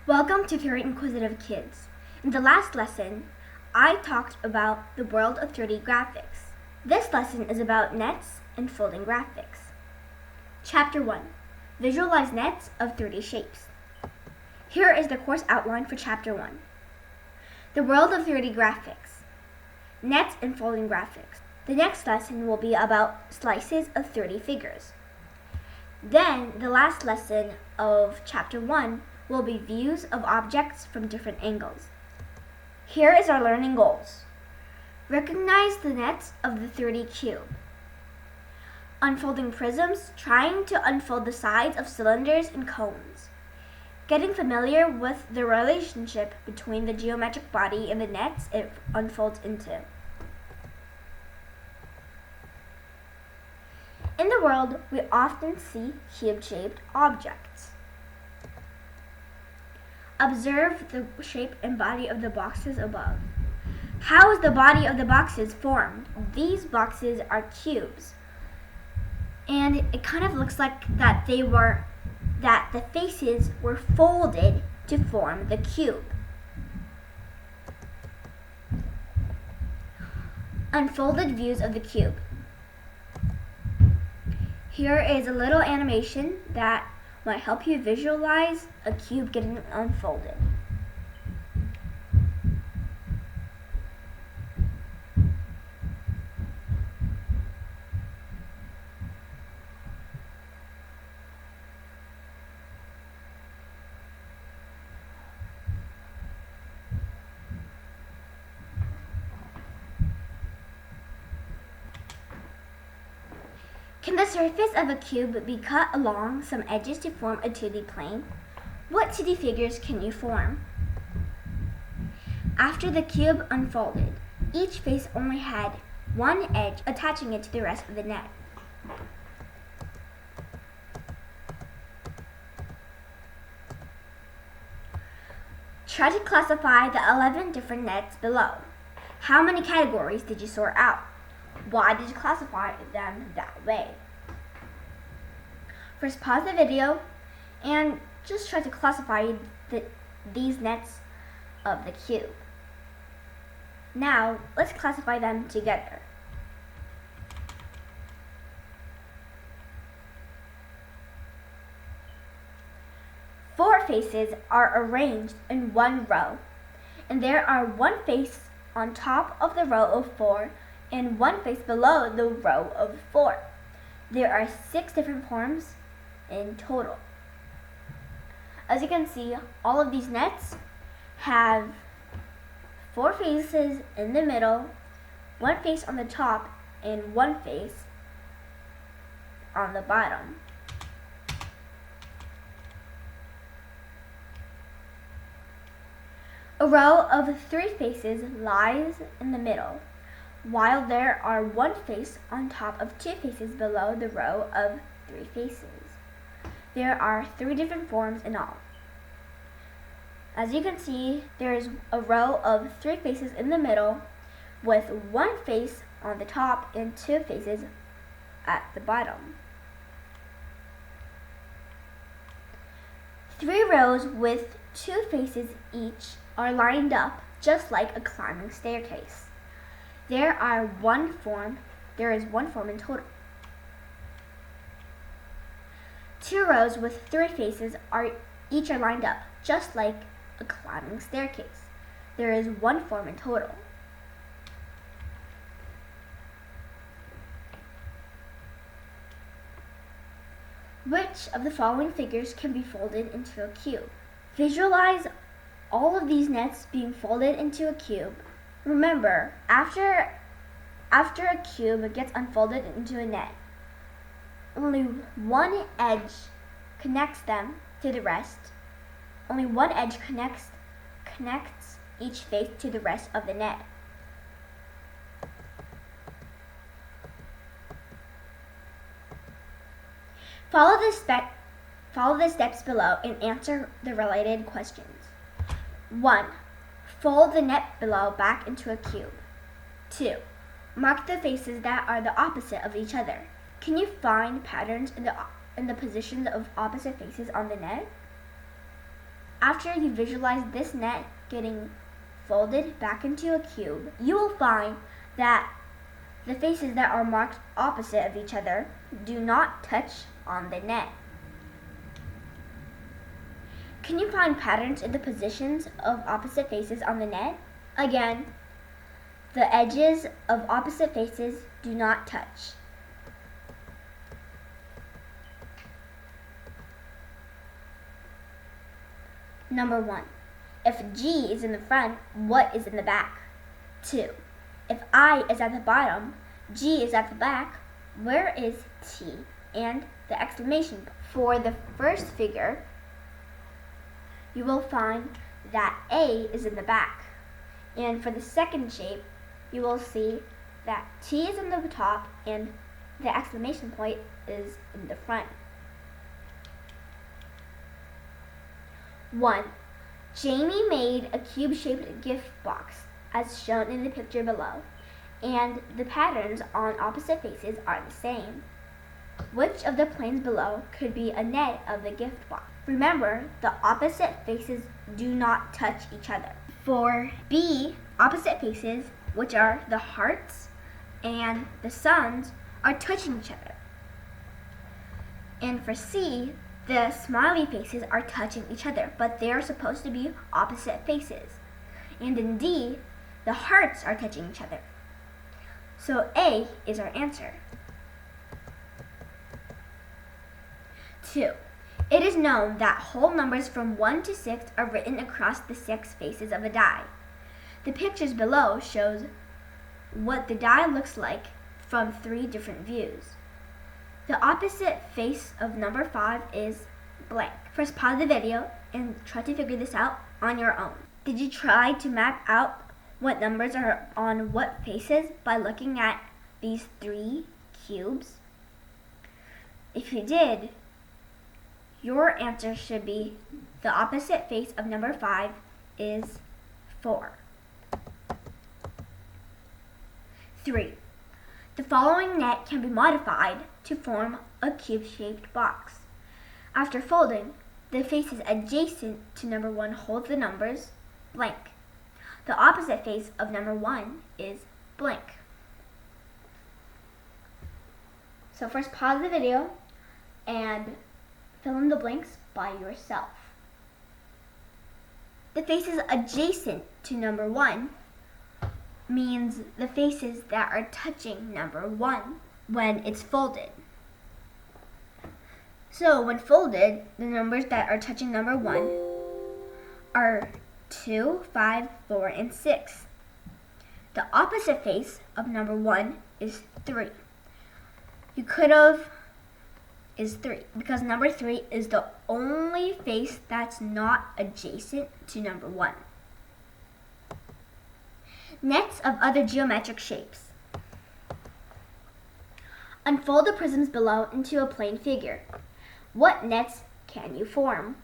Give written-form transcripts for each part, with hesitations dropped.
Welcome to Very Inquisitive Kids. In the last lesson, I talked about the world of 3D graphics. This lesson is about nets and folding graphics. Chapter 1. Visualize nets of 3D shapes. Here is the course outline for Chapter 1. The world of 3D graphics. Nets and folding graphics. The next lesson will be about slices of 3D figures. Then, the last lesson of Chapter 1 will be views of objects from different angles. Here is our learning goals. Recognize the nets of the 3D cube. Unfolding prisms, trying to unfold the sides of cylinders and cones. Getting familiar with the relationship between the geometric body and the nets it unfolds into. In the world, we often see cube-shaped objects. Observe the shape and body of the boxes above. How is the body of the boxes formed? These boxes are cubes. And it kind of looks like that the faces were folded to form the cube. Unfolded views of the cube. Here is a little animation that might help you visualize a cube getting unfolded. Can the surface of a cube be cut along some edges to form a 2D plane? What 2D figures can you form? After the cube unfolded, each face only had one edge attaching it to the rest of the net. Try to classify the 11 different nets below. How many categories did you sort out? Why did you classify them that way? First, pause the video and just try to classify these nets of the cube. Now, let's classify them together. Four faces are arranged in one row, and there are one face on top of the row of four and one face below the row of four. There are 6 different forms in total. As you can see, all of these nets have 4 faces in the middle, one face on the top, and one face on the bottom. A row of 3 faces lies in the middle, while there are 1 face on top of 2 faces below the row of 3 faces. There are 3 different forms in all. As you can see, there is a row of 3 faces in the middle with 1 face on the top and 2 faces at the bottom. 3 rows with 2 faces each are lined up just like a climbing staircase. There is one form in total. 2 rows with 3 faces are lined up, just like a climbing staircase. There is 1 form in total. Which of the following figures can be folded into a cube? Visualize all of these nets being folded into a cube. Remember, after a cube gets unfolded into a net, only one edge connects them to the rest. Only one edge connects each face to the rest of the net. Follow the steps below and answer the related questions. 1. Fold the net below back into a cube. 2. Mark the faces that are the opposite of each other. Can you find patterns in the positions of opposite faces on the net? After you visualize this net getting folded back into a cube, you will find that the faces that are marked opposite of each other do not touch on the net. Can you find patterns in the positions of opposite faces on the net? Again, the edges of opposite faces do not touch. Number 1. If G is in the front, what is in the back? 2. If I is at the bottom, G is at the back, where is T and the exclamation point? For the first figure, you will find that A is in the back. And for the second shape, you will see that T is in the top and the exclamation point is in the front. 1. Jamie made a cube-shaped gift box, as shown in the picture below, and the patterns on opposite faces are the same. Which of the planes below could be a net of the gift box? Remember, the opposite faces do not touch each other. For B, opposite faces, which are the hearts and the suns, are touching each other. And for C, the smiley faces are touching each other, but they are supposed to be opposite faces. And in D, the hearts are touching each other. So A is our answer. 2. It is known that whole numbers from 1 to 6 are written across the 6 faces of a die. The pictures below shows what the die looks like from 3 different views. The opposite face of number 5 is blank. First, pause the video and try to figure this out on your own. Did you try to map out what numbers are on what faces by looking at these 3 cubes? If you did, your answer should be the opposite face of number 5 is 4. 3. The following net can be modified to form a cube-shaped box. After folding, the faces adjacent to number 1 hold the numbers blank. The opposite face of number 1 is blank. So first pause the video and fill in the blanks by yourself. The faces adjacent to number 1 means the faces that are touching number 1 when it's folded. So when folded, the numbers that are touching number 1 are 2, 5, 4, and 6. The opposite face of number 1 is 3. Is 3 because number 3 is the only face that's not adjacent to number 1. Nets of other geometric shapes. Unfold the prisms below into a plane figure. What nets can you form?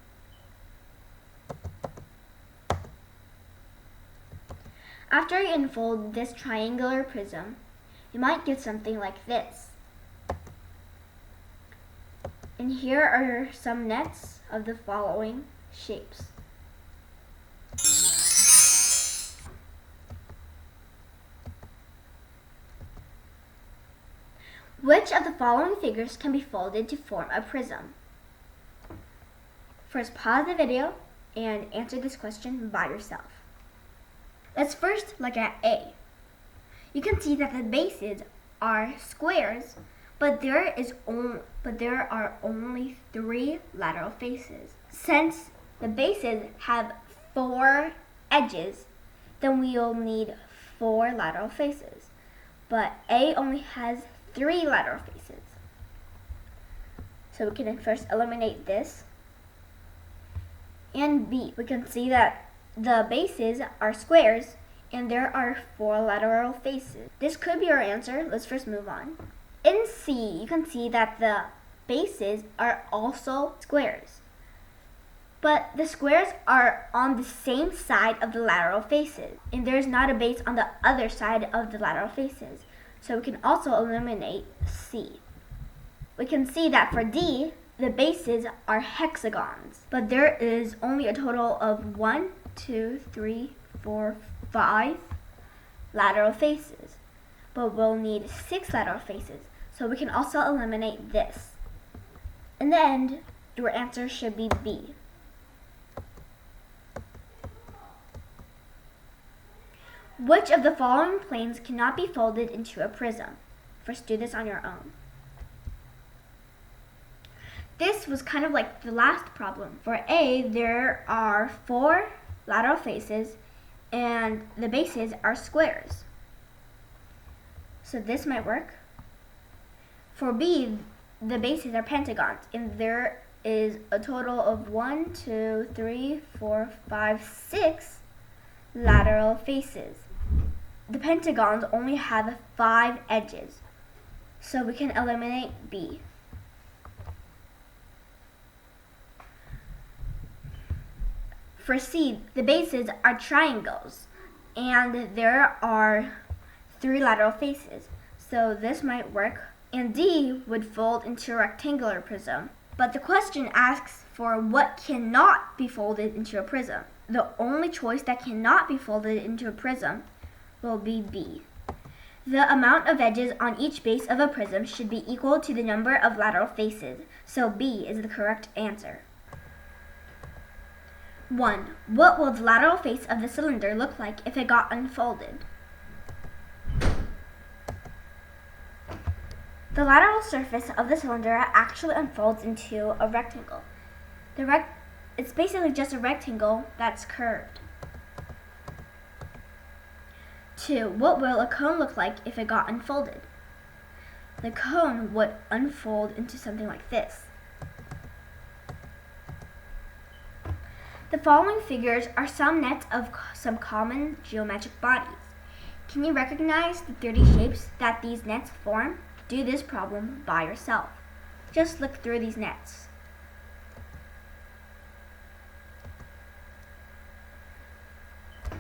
After you unfold this triangular prism, you might get something like this. And here are some nets of the following shapes. Which of the following figures can be folded to form a prism? First, pause the video and answer this question by yourself. Let's first look at A. You can see that the bases are squares, but there are only 3 lateral faces. Since the bases have 4 edges, then we will need 4 lateral faces. But A only has 3 lateral faces. So we can first eliminate this. And B, we can see that the bases are squares and there are 4 lateral faces. This could be our answer. Let's first move on. In C, you can see that the bases are also squares. But the squares are on the same side of the lateral faces, and there's not a base on the other side of the lateral faces. So we can also eliminate C. We can see that for D, the bases are hexagons, but there is only a total of 1, 2, 3, 4, 5 lateral faces. But we'll need 6 lateral faces, so we can also eliminate this. In the end, your answer should be B. Which of the following planes cannot be folded into a prism? First, do this on your own. This was kind of like the last problem. For A, there are 4 lateral faces and the bases are squares. So this might work. For B, the bases are pentagons and there is a total of 1, 2, 3, 4, 5, 6 lateral faces. The pentagons only have 5 edges, so we can eliminate B. For C, the bases are triangles, and there are 3 lateral faces, so this might work. And D would fold into a rectangular prism. But the question asks for what cannot be folded into a prism. The only choice that cannot be folded into a prism will be B. The amount of edges on each base of a prism should be equal to the number of lateral faces, so B is the correct answer. 1. What will the lateral face of the cylinder look like if it got unfolded? The lateral surface of the cylinder actually unfolds into a rectangle. It's basically just a rectangle that's curved. 2. What will a cone look like if it got unfolded? The cone would unfold into something like this. The following figures are some nets of some common geometric bodies. Can you recognize the 30 shapes that these nets form? Do this problem by yourself. Just look through these nets.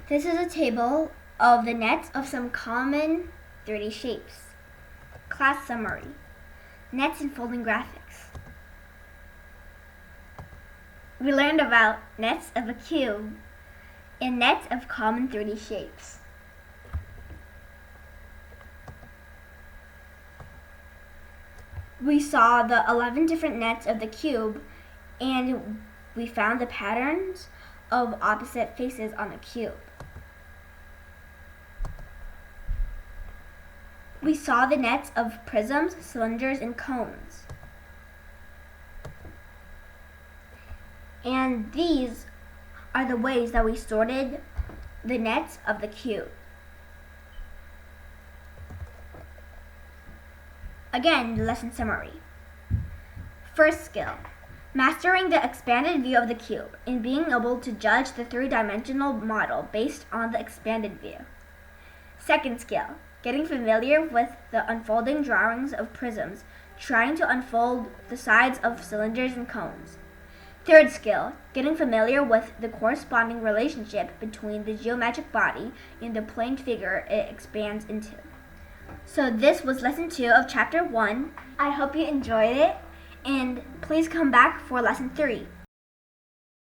This is a table of the nets of some common 30 shapes. Class summary. Nets and folding graphics. We learned about nets of a cube and nets of common 30 shapes. We saw the 11 different nets of the cube and we found the patterns of opposite faces on the cube. We saw the nets of prisms, cylinders, and cones. And these are the ways that we sorted the nets of the cube. Again, the lesson summary. First skill, mastering the expanded view of the cube and being able to judge the 3-dimensional model based on the expanded view. Second skill, getting familiar with the unfolding drawings of prisms, trying to unfold the sides of cylinders and cones. Third skill, getting familiar with the corresponding relationship between the geometric body and the plane figure it expands into. So this was lesson 2 of chapter 1. I hope you enjoyed it, and please come back for lesson 3.